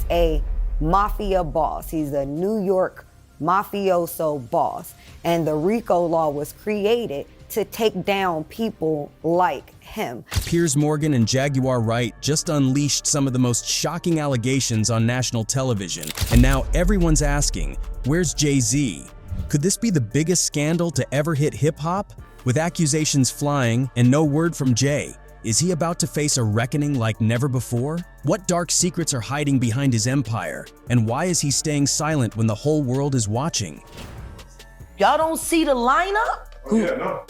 He's a mafia boss. He's a New York mafioso boss. And the RICO law was created to take down people like him. Piers Morgan and Jaguar Wright just unleashed some of the most shocking allegations on national television. And now everyone's asking, where's Jay-Z? Could this be the biggest scandal to ever hit hip-hop? With accusations flying and no word from Jay, is he about to face a reckoning like never before? What dark secrets are hiding behind his empire? And why is he staying silent when the whole world is watching? Y'all don't see the lineup?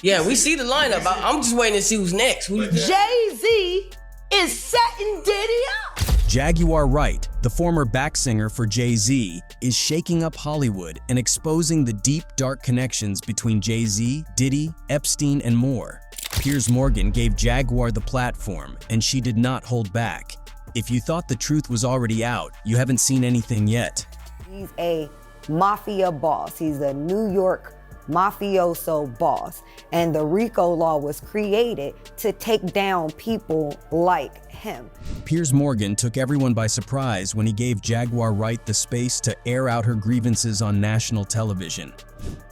Yeah, we see the lineup. I'm just waiting to see who's next. Jay-Z is setting Diddy up. Jaguar Wright, the former back singer for Jay-Z, is shaking up Hollywood and exposing the deep, dark connections between Jay-Z, Diddy, Epstein, and more. Piers Morgan gave Jaguar the platform, and she did not hold back. If you thought the truth was already out, you haven't seen anything yet. He's a mafia boss. He's a New York mafioso boss. And the RICO law was created to take down people like him. Piers Morgan took everyone by surprise when he gave Jaguar Wright the space to air out her grievances on national television.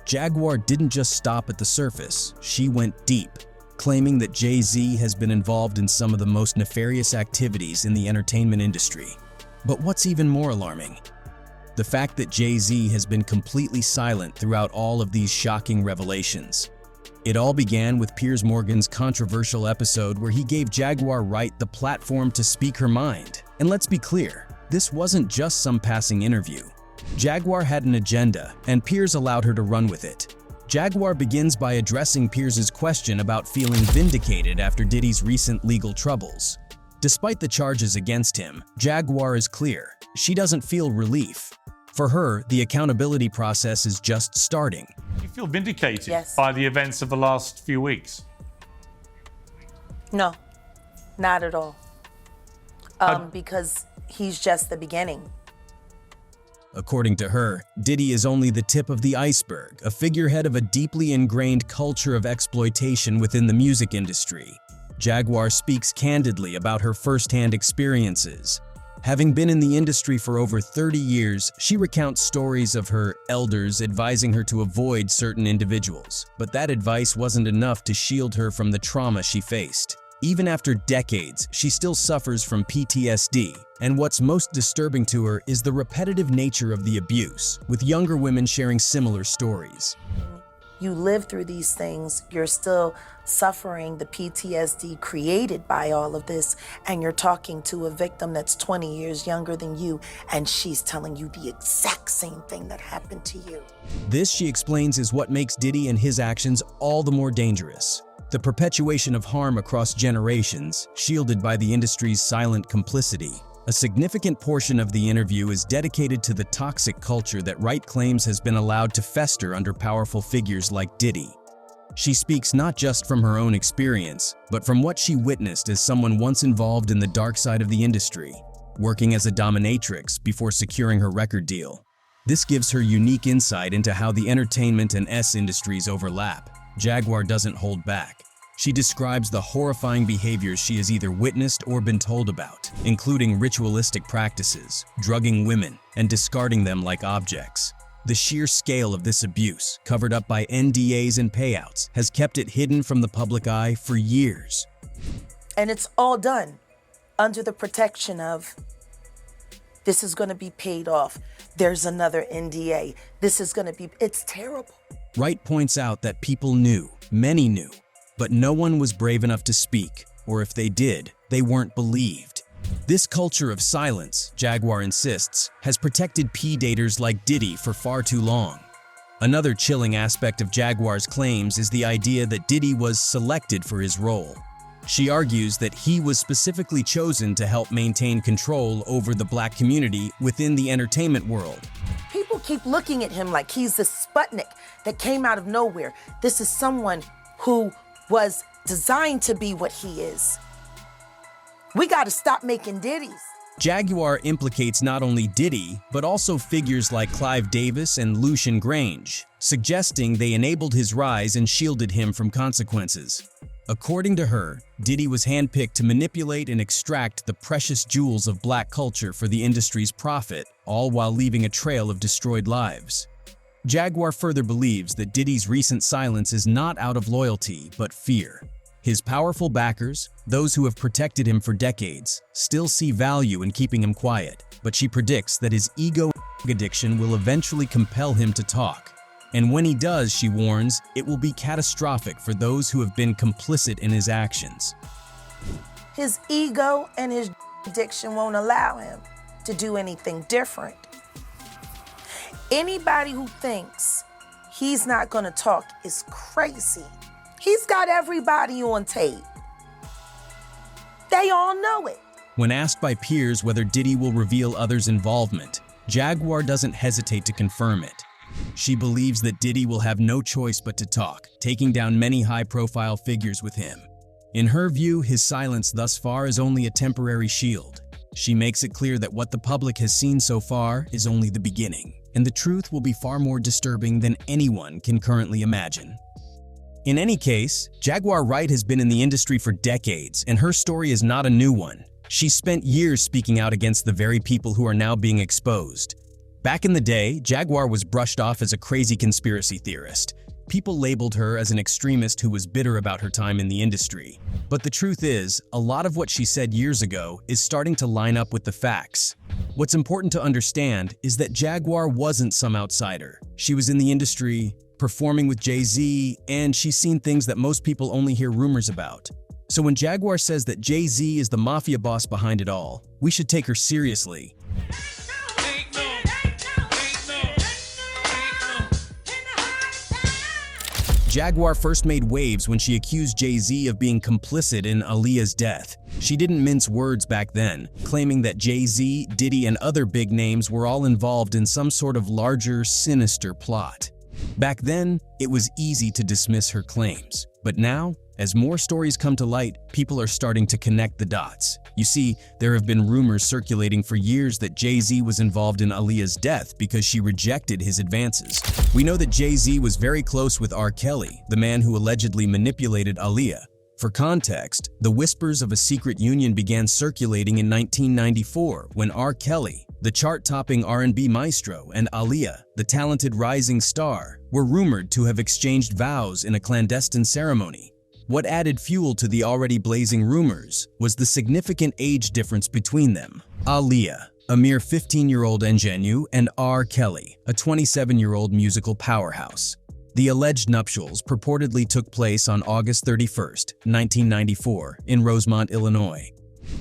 Jaguar didn't just stop at the surface, she went deep, claiming that Jay-Z has been involved in some of the most nefarious activities in the entertainment industry. But what's even more alarming? The fact that Jay-Z has been completely silent throughout all of these shocking revelations. It all began with Piers Morgan's controversial episode where he gave Jaguar Wright the platform to speak her mind. And let's be clear, this wasn't just some passing interview. Jaguar had an agenda, and Piers allowed her to run with it. Jaguar begins by addressing Piers's question about feeling vindicated after Diddy's recent legal troubles. Despite the charges against him, Jaguar is clear. She doesn't feel relief. For her, the accountability process is just starting. Do you feel vindicated Yes. by the events of the last few weeks? No, not at all. Because he's just the beginning. According to her, Diddy is only the tip of the iceberg, a figurehead of a deeply ingrained culture of exploitation within the music industry. Jaguar speaks candidly about her first-hand experiences. Having been in the industry for over 30 years, she recounts stories of her elders advising her to avoid certain individuals. But that advice wasn't enough to shield her from the trauma she faced. Even after decades, she still suffers from PTSD, and what's most disturbing to her is the repetitive nature of the abuse, with younger women sharing similar stories. You live through these things, you're still suffering the PTSD created by all of this, and you're talking to a victim that's 20 years younger than you, and she's telling you the exact same thing that happened to you. This, she explains, is what makes Diddy and his actions all the more dangerous. The perpetuation of harm across generations, shielded by the industry's silent complicity. A significant portion of the interview is dedicated to the toxic culture that Wright claims has been allowed to fester under powerful figures like Diddy. She speaks not just from her own experience, but from what she witnessed as someone once involved in the dark side of the industry, working as a dominatrix before securing her record deal. This gives her unique insight into how the entertainment and industries overlap. Jaguar doesn't hold back. She describes the horrifying behaviors she has either witnessed or been told about, including ritualistic practices, drugging women, and discarding them like objects. The sheer scale of this abuse, covered up by NDAs and payouts, has kept it hidden from the public eye for years. And it's all done under the protection of, this is going to be paid off. There's another NDA. This is going to be, it's terrible. Wright points out that people knew, many knew, but no one was brave enough to speak, or if they did, they weren't believed. This culture of silence, Jaguar insists, has protected P-daters like Diddy for far too long. Another chilling aspect of Jaguar's claims is the idea that Diddy was selected for his role. She argues that he was specifically chosen to help maintain control over the Black community within the entertainment world. People keep looking at him like he's the Sputnik that came out of nowhere. This is someone who was designed to be what he is. We got to stop making Diddies. Jaguar implicates not only Diddy, but also figures like Clive Davis and Lucian Grange, suggesting they enabled his rise and shielded him from consequences. According to her, Diddy was handpicked to manipulate and extract the precious jewels of black culture for the industry's profit, all while leaving a trail of destroyed lives. Jaguar further believes that Diddy's recent silence is not out of loyalty, but fear. His powerful backers, those who have protected him for decades, still see value in keeping him quiet, but she predicts that his ego addiction will eventually compel him to talk. And when he does, she warns, it will be catastrophic for those who have been complicit in his actions. His ego and his addiction won't allow him to do anything different. Anybody who thinks he's not going to talk is crazy. He's got everybody on tape. They all know it. When asked by Piers whether Diddy will reveal others' involvement, Jaguar doesn't hesitate to confirm it. She believes that Diddy will have no choice but to talk, taking down many high-profile figures with him. In her view, his silence thus far is only a temporary shield. She makes it clear that what the public has seen so far is only the beginning, and the truth will be far more disturbing than anyone can currently imagine. In any case, Jaguar Wright has been in the industry for decades, and her story is not a new one. She spent years speaking out against the very people who are now being exposed. Back in the day, Jaguar was brushed off as a crazy conspiracy theorist. People labeled her as an extremist who was bitter about her time in the industry. But the truth is, a lot of what she said years ago is starting to line up with the facts. What's important to understand is that Jaguar wasn't some outsider. She was in the industry, performing with Jay-Z, and she's seen things that most people only hear rumors about. So when Jaguar says that Jay-Z is the mafia boss behind it all, we should take her seriously. Jaguar first made waves when she accused Jay-Z of being complicit in Aaliyah's death. She didn't mince words back then, claiming that Jay-Z, Diddy, and other big names were all involved in some sort of larger, sinister plot. Back then, it was easy to dismiss her claims. But now, as more stories come to light, people are starting to connect the dots. You see, there have been rumors circulating for years that Jay-Z was involved in Aaliyah's death because she rejected his advances. We know that Jay-Z was very close with R. Kelly, the man who allegedly manipulated Aaliyah. For context, the whispers of a secret union began circulating in 1994 when R. Kelly, the chart-topping R&B maestro, and Aaliyah, the talented rising star, were rumored to have exchanged vows in a clandestine ceremony. What added fuel to the already blazing rumors was the significant age difference between them. Aaliyah, a mere 15-year-old ingenue, and R. Kelly, a 27-year-old musical powerhouse. The alleged nuptials purportedly took place on August 31, 1994, in Rosemont, Illinois.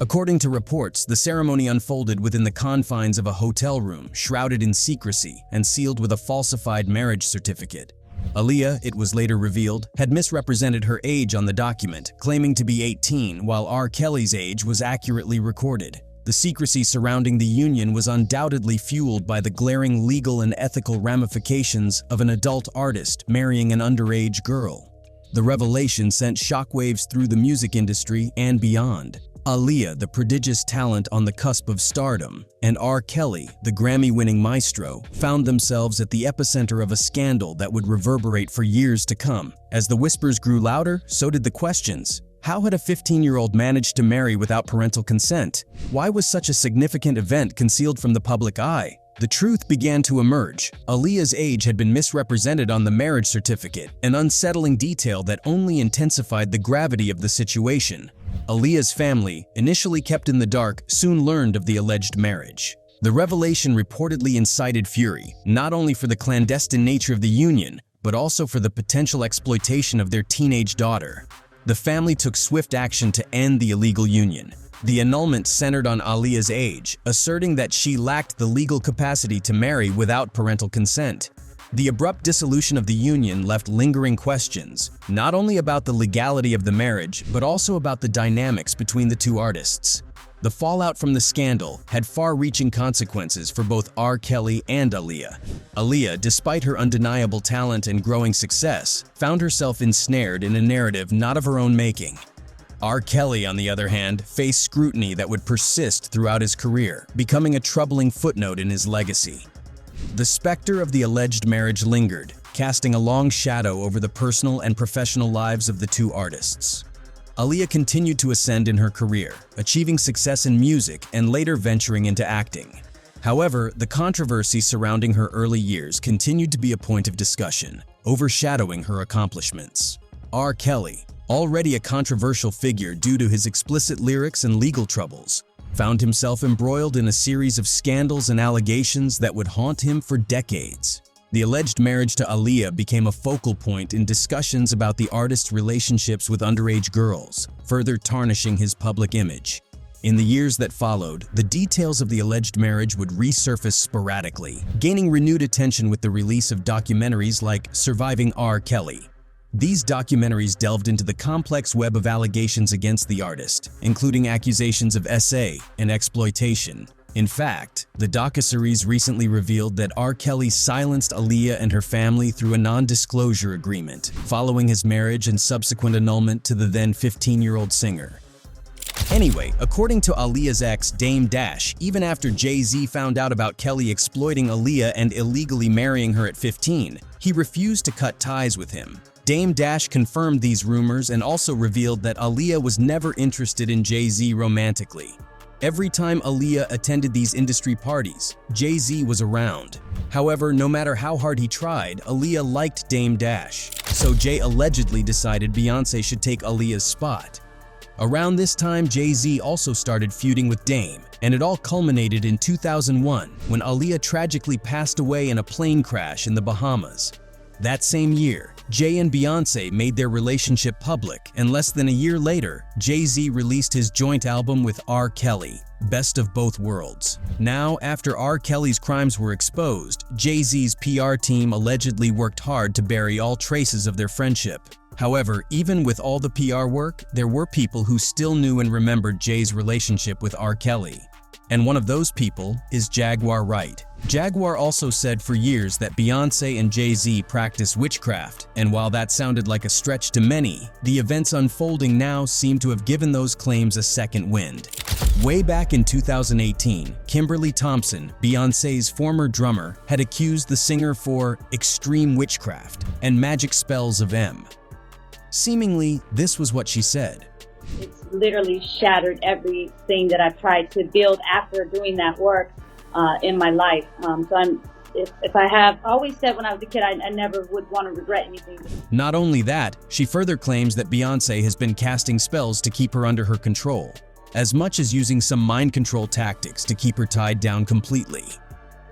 According to reports, the ceremony unfolded within the confines of a hotel room, shrouded in secrecy and sealed with a falsified marriage certificate. Aaliyah, it was later revealed, had misrepresented her age on the document, claiming to be 18, while R. Kelly's age was accurately recorded. The secrecy surrounding the union was undoubtedly fueled by the glaring legal and ethical ramifications of an adult artist marrying an underage girl. The revelation sent shockwaves through the music industry and beyond. Aaliyah, the prodigious talent on the cusp of stardom, and R. Kelly, the Grammy-winning maestro, found themselves at the epicenter of a scandal that would reverberate for years to come. As the whispers grew louder, so did the questions. How had a 15-year-old managed to marry without parental consent? Why was such a significant event concealed from the public eye? The truth began to emerge. Aaliyah's age had been misrepresented on the marriage certificate, an unsettling detail that only intensified the gravity of the situation. Aaliyah's family, initially kept in the dark, soon learned of the alleged marriage. The revelation reportedly incited fury, not only for the clandestine nature of the union, but also for the potential exploitation of their teenage daughter. The family took swift action to end the illegal union. The annulment centered on Aaliyah's age, asserting that she lacked the legal capacity to marry without parental consent. The abrupt dissolution of the union left lingering questions, not only about the legality of the marriage, but also about the dynamics between the two artists. The fallout from the scandal had far-reaching consequences for both R. Kelly and Aaliyah. Aaliyah, despite her undeniable talent and growing success, found herself ensnared in a narrative not of her own making. R. Kelly, on the other hand, faced scrutiny that would persist throughout his career, becoming a troubling footnote in his legacy. The specter of the alleged marriage lingered, casting a long shadow over the personal and professional lives of the two artists. Aaliyah continued to ascend in her career, achieving success in music and later venturing into acting. However, the controversy surrounding her early years continued to be a point of discussion, overshadowing her accomplishments. R. Kelly, already a controversial figure due to his explicit lyrics and legal troubles, found himself embroiled in a series of scandals and allegations that would haunt him for decades. The alleged marriage to Aaliyah became a focal point in discussions about the artist's relationships with underage girls, further tarnishing his public image. In the years that followed, the details of the alleged marriage would resurface sporadically, gaining renewed attention with the release of documentaries like Surviving R. Kelly. These documentaries delved into the complex web of allegations against the artist, including accusations of SA and exploitation. In fact, the docuseries recently revealed that R. Kelly silenced Aaliyah and her family through a non-disclosure agreement, following his marriage and subsequent annulment to the then 15-year-old singer. Anyway, according to Aaliyah's ex, Dame Dash, even after Jay-Z found out about Kelly exploiting Aaliyah and illegally marrying her at 15, he refused to cut ties with him. Dame Dash confirmed these rumors and also revealed that Aaliyah was never interested in Jay-Z romantically. Every time Aaliyah attended these industry parties, Jay-Z was around. However, no matter how hard he tried, Aaliyah liked Dame Dash, so Jay allegedly decided Beyoncé should take Aaliyah's spot. Around this time, Jay-Z also started feuding with Dame, and it all culminated in 2001 when Aaliyah tragically passed away in a plane crash in the Bahamas. That same year, Jay and Beyoncé made their relationship public, and less than a year later, Jay-Z released his joint album with R. Kelly, Best of Both Worlds. Now, after R. Kelly's crimes were exposed, Jay-Z's PR team allegedly worked hard to bury all traces of their friendship. However, even with all the PR work, there were people who still knew and remembered Jay's relationship with R. Kelly. And one of those people is Jaguar Wright. Jaguar also said for years that Beyoncé and Jay-Z practice witchcraft, and while that sounded like a stretch to many, the events unfolding now seem to have given those claims a second wind. Way back in 2018, Kimberly Thompson, Beyoncé's former drummer, had accused the singer for extreme witchcraft and magic spells of M. Seemingly, this was what she said. It's literally shattered everything that I've tried to build after doing that work in my life. If I have always said when I was a kid, I never would want to regret anything. Not only that, she further claims that Beyoncé has been casting spells to keep her under her control, as much as using some mind control tactics to keep her tied down completely.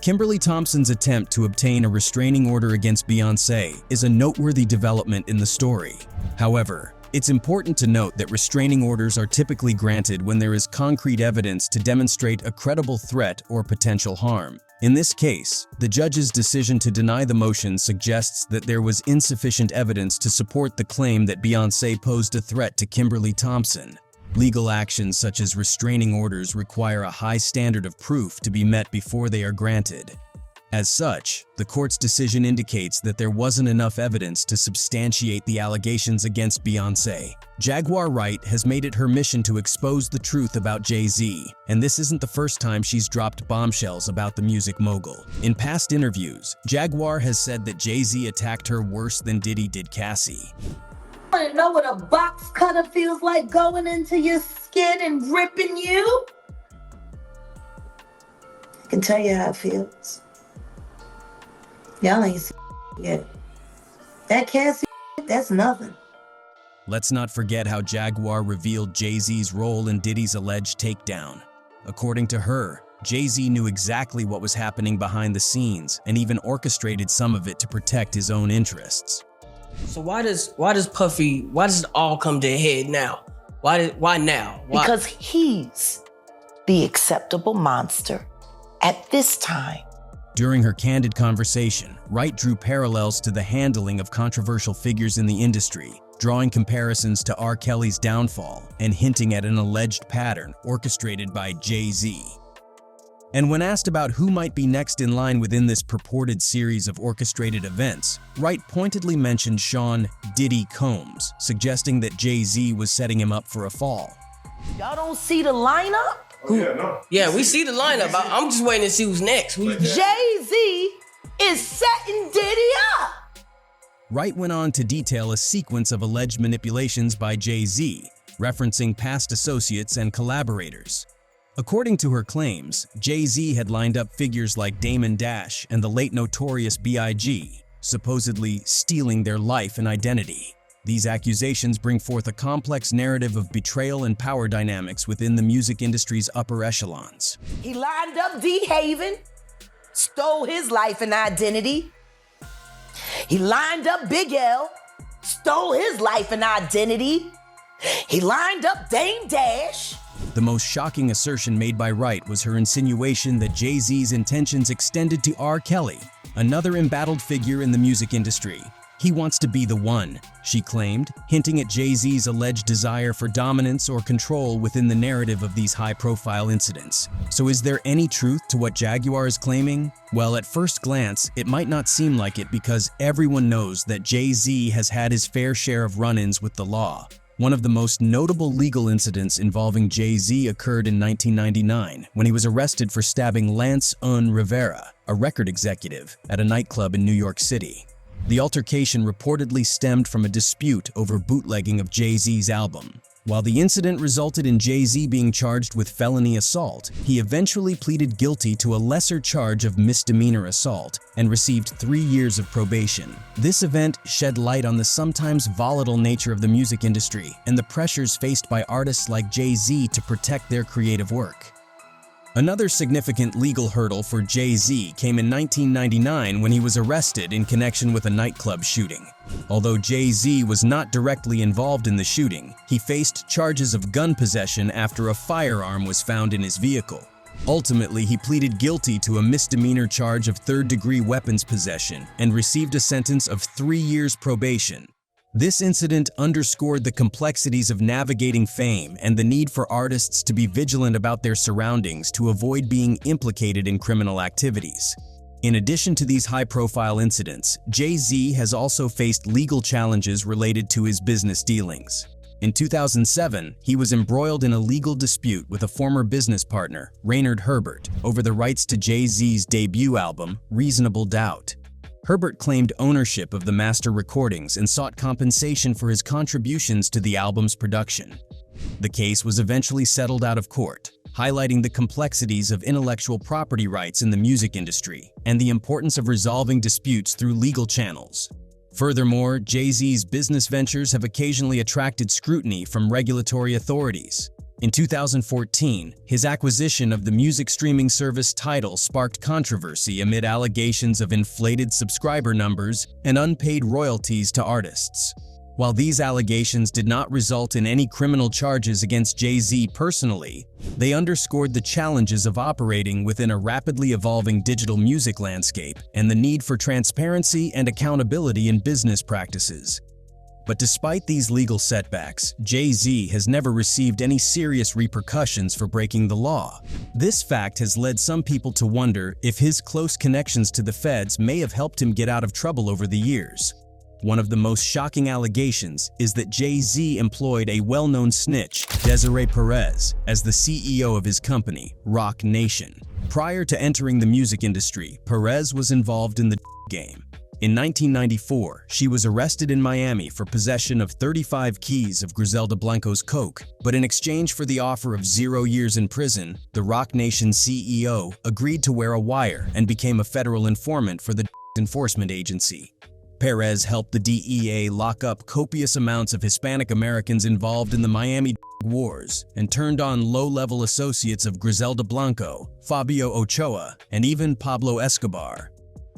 Kimberly Thompson's attempt to obtain a restraining order against Beyoncé is a noteworthy development in the story. However, it's important to note that restraining orders are typically granted when there is concrete evidence to demonstrate a credible threat or potential harm. In this case, the judge's decision to deny the motion suggests that there was insufficient evidence to support the claim that Beyoncé posed a threat to Kimberly Thompson. Legal actions such as restraining orders require a high standard of proof to be met before they are granted. As such, the court's decision indicates that there wasn't enough evidence to substantiate the allegations against Beyoncé. Jaguar Wright has made it her mission to expose the truth about Jay-Z, and this isn't the first time she's dropped bombshells about the music mogul. In past interviews, Jaguar has said that Jay-Z attacked her worse than Diddy did Cassie. Want to know what a box cutter feels like going into your skin and ripping you? I can tell you how it feels. Y'all ain't seen yet. That Cassie, that's nothing. Let's not forget how Jaguar revealed Jay-Z's role in Diddy's alleged takedown. According to her, Jay-Z knew exactly what was happening behind the scenes and even orchestrated some of it to protect his own interests. So why does it all come to a head now? Why now? Why? Because he's the acceptable monster at this time. During her candid conversation, Wright drew parallels to the handling of controversial figures in the industry, drawing comparisons to R. Kelly's downfall and hinting at an alleged pattern orchestrated by Jay-Z. And when asked about who might be next in line within this purported series of orchestrated events, Wright pointedly mentioned Sean "Diddy" Combs, suggesting that Jay-Z was setting him up for a fall. Y'all don't see the lineup? Yeah, we see the lineup. I'm just waiting to see who's next. Jay-Z is setting Diddy up. Wright went on to detail a sequence of alleged manipulations by Jay-Z, referencing past associates and collaborators. According to her claims, Jay-Z had lined up figures like Damon Dash and the late notorious B.I.G., supposedly stealing their life and identity. These accusations bring forth a complex narrative of betrayal and power dynamics within the music industry's upper echelons. He lined up D. Haven, stole his life and identity. He lined up Big L, stole his life and identity. He lined up Dame Dash. The most shocking assertion made by Wright was her insinuation that Jay-Z's intentions extended to R. Kelly, another embattled figure in the music industry. He wants to be the one, she claimed, hinting at Jay-Z's alleged desire for dominance or control within the narrative of these high-profile incidents. So is there any truth to what Jaguar is claiming? Well, at first glance, it might not seem like it because everyone knows that Jay-Z has had his fair share of run-ins with the law. One of the most notable legal incidents involving Jay-Z occurred in 1999 when he was arrested for stabbing Lance Rivera, a record executive, at a nightclub in New York City. The altercation reportedly stemmed from a dispute over bootlegging of Jay-Z's album. While the incident resulted in Jay-Z being charged with felony assault, he eventually pleaded guilty to a lesser charge of misdemeanor assault and received 3 years of probation. This event shed light on the sometimes volatile nature of the music industry and the pressures faced by artists like Jay-Z to protect their creative work. Another significant legal hurdle for Jay-Z came in 1999 when he was arrested in connection with a nightclub shooting. Although Jay-Z was not directly involved in the shooting, he faced charges of gun possession after a firearm was found in his vehicle. Ultimately, he pleaded guilty to a misdemeanor charge of third-degree weapons possession and received a sentence of 3 years probation. This incident underscored the complexities of navigating fame and the need for artists to be vigilant about their surroundings to avoid being implicated in criminal activities. In addition to these high-profile incidents, Jay-Z has also faced legal challenges related to his business dealings. In 2007, he was embroiled in a legal dispute with a former business partner, Raynard Herbert, over the rights to Jay-Z's debut album, Reasonable Doubt. Herbert claimed ownership of the master recordings and sought compensation for his contributions to the album's production. The case was eventually settled out of court, highlighting the complexities of intellectual property rights in the music industry and the importance of resolving disputes through legal channels. Furthermore, Jay-Z's business ventures have occasionally attracted scrutiny from regulatory authorities. In 2014, his acquisition of the music streaming service Tidal sparked controversy amid allegations of inflated subscriber numbers and unpaid royalties to artists. While these allegations did not result in any criminal charges against Jay-Z personally, they underscored the challenges of operating within a rapidly evolving digital music landscape and the need for transparency and accountability in business practices. But despite these legal setbacks, Jay-Z has never received any serious repercussions for breaking the law. This fact has led some people to wonder if his close connections to the feds may have helped him get out of trouble over the years. One of the most shocking allegations is that Jay-Z employed a well-known snitch, Desiree Perez, as the CEO of his company, Roc Nation. Prior to entering the music industry, Perez was involved in the game. In 1994, she was arrested in Miami for possession of 35 keys of Griselda Blanco's coke, but in exchange for the offer of 0 years in prison, the Roc Nation CEO agreed to wear a wire and became a federal informant for the enforcement agency. Perez helped the DEA lock up copious amounts of Hispanic Americans involved in the Miami wars and turned on low-level associates of Griselda Blanco, Fabio Ochoa, and even Pablo Escobar.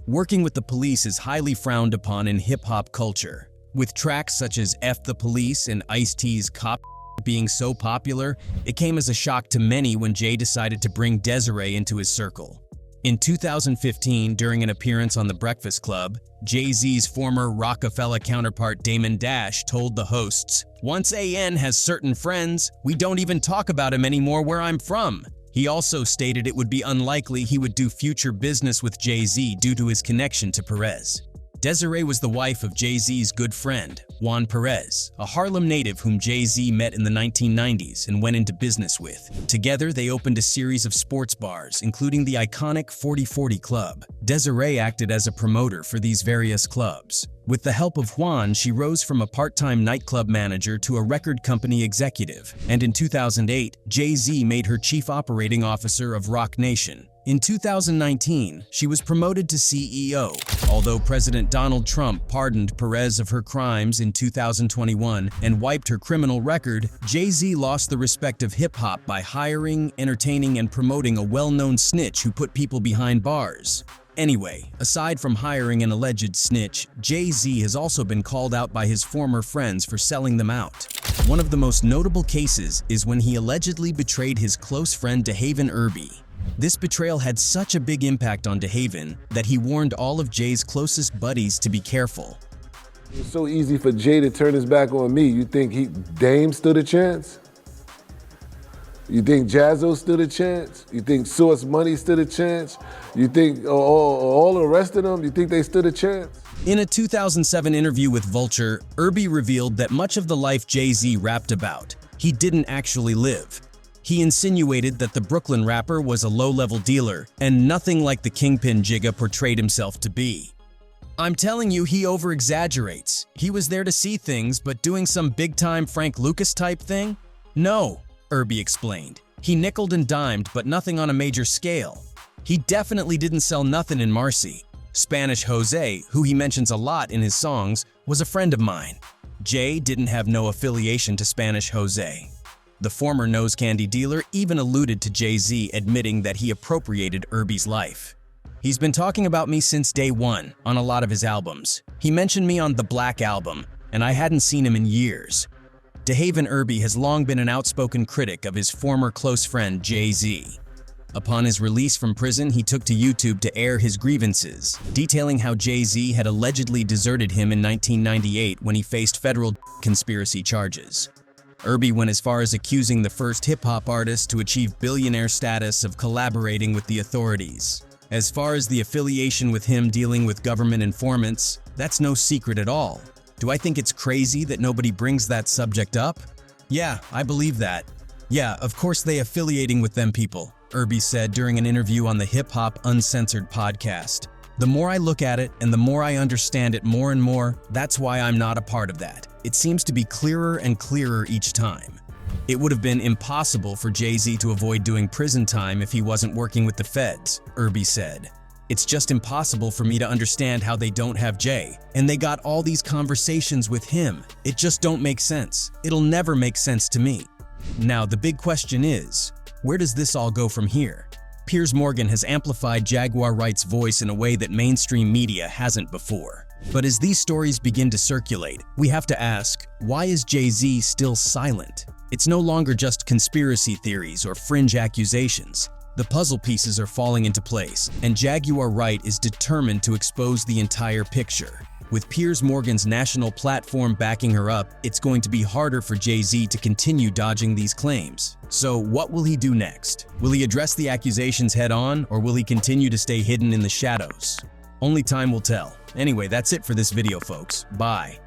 Working with the police is highly frowned upon in hip-hop culture. With tracks such as F the Police and Ice-T's Cop being so popular, it came as a shock to many when Jay decided to bring Desiree into his circle. In 2015, during an appearance on The Breakfast Club, Jay-Z's former Rockefeller counterpart Damon Dash told the hosts, "Once AN has certain friends, we don't even talk about him anymore where I'm from." He also stated it would be unlikely he would do future business with Jay-Z due to his connection to Perez. Desiree was the wife of Jay-Z's good friend, Juan Perez, a Harlem native whom Jay-Z met in the 1990s and went into business with. Together, they opened a series of sports bars, including the iconic 4040 Club. Desiree acted as a promoter for these various clubs. With the help of Juan, she rose from a part-time nightclub manager to a record company executive. And in 2008, Jay-Z made her chief operating officer of Roc Nation. In 2019, she was promoted to CEO. Although President Donald Trump pardoned Perez of her crimes in 2021 and wiped her criminal record, Jay-Z lost the respect of hip-hop by hiring, entertaining, and promoting a well-known snitch who put people behind bars. Anyway, aside from hiring an alleged snitch, Jay-Z has also been called out by his former friends for selling them out. One of the most notable cases is when he allegedly betrayed his close friend DeHaven Irby. This betrayal had such a big impact on DeHaven that he warned all of Jay's closest buddies to be careful. It was so easy for Jay to turn his back on me. You think Dame stood a chance? You think Jazzo stood a chance? You think Source Money stood a chance? You think all the rest of them, you think they stood a chance? In a 2007 interview with Vulture, Irby revealed that much of the life Jay-Z rapped about, he didn't actually live. He insinuated that the Brooklyn rapper was a low-level dealer and nothing like the kingpin Jigga portrayed himself to be. I'm telling you, he over-exaggerates. He was there to see things, but doing some big-time Frank Lucas type thing? No, Irby explained. He nickeled and dimed, but nothing on a major scale. He definitely didn't sell nothing in Marcy. Spanish Jose, who he mentions a lot in his songs, was a friend of mine. Jay didn't have no affiliation to Spanish Jose. The former nose candy dealer even alluded to Jay-Z admitting that he appropriated Irby's life. He's been talking about me since day one on a lot of his albums. He mentioned me on the Black album, and I hadn't seen him in years. DeHaven Irby has long been an outspoken critic of his former close friend Jay-Z. Upon his release from prison, he took to YouTube to air his grievances, detailing how Jay-Z had allegedly deserted him in 1998 when he faced federal conspiracy charges. Irby went as far as accusing the first hip-hop artist to achieve billionaire status of collaborating with the authorities. As far as the affiliation with him dealing with government informants, that's no secret at all. Do I think it's crazy that nobody brings that subject up? Yeah, I believe that. Yeah, of course they affiliating with them people, Irby said during an interview on the Hip Hop Uncensored podcast. The more I look at it and the more I understand it more and more, that's why I'm not a part of that. It seems to be clearer and clearer each time. It would have been impossible for Jay-Z to avoid doing prison time if he wasn't working with the feds, Irby said. It's just impossible for me to understand how they don't have Jay, and they got all these conversations with him. It just don't make sense. It'll never make sense to me. Now, the big question is, where does this all go from here? Piers Morgan has amplified Jaguar Wright's voice in a way that mainstream media hasn't before. But as these stories begin to circulate, we have to ask, why is Jay-Z still silent? It's no longer just conspiracy theories or fringe accusations. The puzzle pieces are falling into place, and Jaguar Wright is determined to expose the entire picture. With Piers Morgan's national platform backing her up, it's going to be harder for Jay-Z to continue dodging these claims. So what will he do next? Will he address the accusations head-on, or will he continue to stay hidden in the shadows? Only time will tell. Anyway, that's it for this video, folks. Bye.